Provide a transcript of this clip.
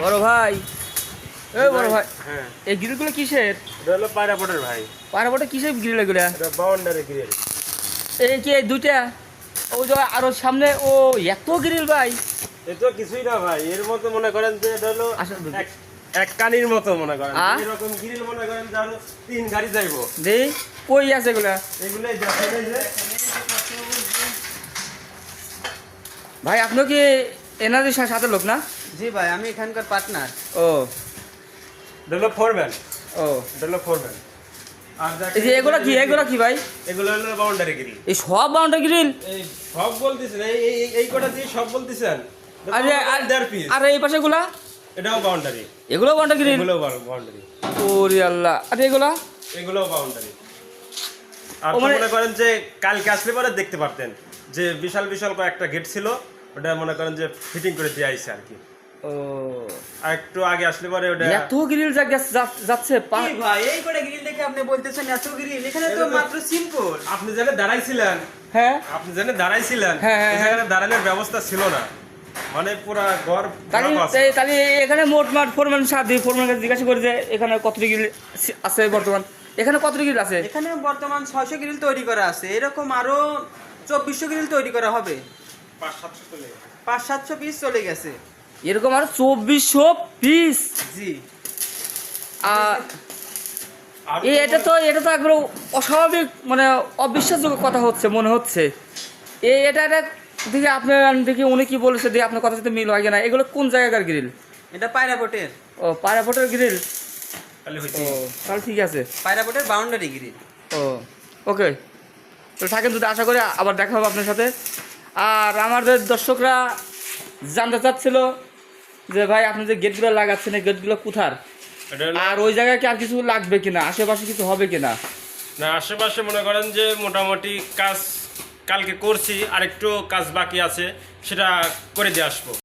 বড় ভাই, এই বড় ভাই, হ্যাঁ, এই গ্রিলগুলো কিসের? এটা হলো পায়রাপটের ভাই। পারাপটা কিসের গ্রিল এগুলা? এটা বাউন্ডারি গ্রিল। এই কি এই দুইটা? ও যে আরো সামনে, ও এত গ্রিল ভাই! এ তো কিছুই না ভাই, এর মতো মনে করেন যে এটা হলো আসলে এক কানির মতো মনে করেন। আ? এরকম গ্রিল মনে করেন যে আরো 3 গাড়ি যাইবো। দেই কই আছে এগুলা? এগুলোই দেখেন এই যে ভাই আপনি কি এনাদের সাথে লোক না? জি ভাই, আমি এখানকার পার্টনার। ও এটা হলো ফোরম্যান, ও, এটা হলো ফোরম্যান। আর এই যে এগুলা কি, এগুলা কি ভাই? এগুলো হলো বাউন্ডারি গ্রিল। এই সব বাউন্ডারি গ্রিল? এই সব বলতেছেন, এই কটা দিয়ে সব বলতেছেন। আরে দেড় পিস। আর এই পাশে গুলা? এটাও বাউন্ডারি, এগুলো বাউন্ডারি গ্রিল? এগুলোও বাউন্ডারি, ওরে আল্লাহ! আর এগুলা? এগুলোও বাউন্ডারি। আর ও মানে- মনে করেন যে কালকে আসলে পরে দেখতে পারতেন যে বিশাল বিশাল কয়েকটা গেট ছিল, ওটা মনে করেন যে ফিটিং করে দিয়ে আইছে আর কি। ও, আর একটু আগে আসলে পরে ওটা এত গ্রিল যাচ্ছে কি ভাই, এই করে গ্রিল দেখে আপনি বলতেছেন এত গ্রিল? এখানে তো মাত্র সিম্পল। আপনি জানে দাঁড়াইছিলেন, হ্যাঁ। আপনি জানে দাঁড়াইছিলেন, হ্যাঁ, হ্যাঁ, এখানে দাঁড়ানোর ব্যবস্থা ছিল না, মানে পুরা ঘর তাহলে খারাপ আছে। তাহলে এখানে মোট মাঠ ফোরম্যান ফোরম্যান কাছে জিজ্ঞাসা করে যে এখানে কত গ্রিল আছে বর্তমান, এখানে কত গ্রিল আছে? এখানে বর্তমান 600 গ্রিল তৈরি করা আছে, এরকম আরো 2400 গ্রিল তৈরি করা হবে। 500-700 চলে গেছে। 500-700 পিস চলে গেছে। এরকম আর 2400 পিস? জি। আর আর এটা তো একবার অস্বাভাবিক, মানে অবিশ্বাসযোগ্য কথা হচ্ছে মনে হচ্ছে। এটা দেখি আপনার, দেখি উনি কি বলেছে, দেখি আপনার কথার সাথে মিল হয় কিনা। এগুলো কোন জায়গাকার গ্রিল? এটা পায়রাপটের। ও, পায়রাপটের গ্রিল? তাহলে ও, হইছে। তাহলে ঠিক আছে। পায়রাপটের বাউন্ডারি গ্রিল। ও, ওকে, তো থাকেন যদি, আশা করি আবার দেখা হবে আপনার সাথে। আর আমাদের দর্শকরা জানতে চাচ্ছিল যে ভাই আপনি যে গেটগুলো লাগাচ্ছেন, এই গেটগুলো কোথার? এটা হলো- আর ওই জায়গায় কি আর কিছু লাগবে কিনা, আশেপাশে কিছু হবে কিনা? না, আশেপাশে মনে করেন যে মোটামুটি কাজ কালকে করছি, আরেকটু কাজ বাকি আছে, সেটা করে দিয়ে আসবো।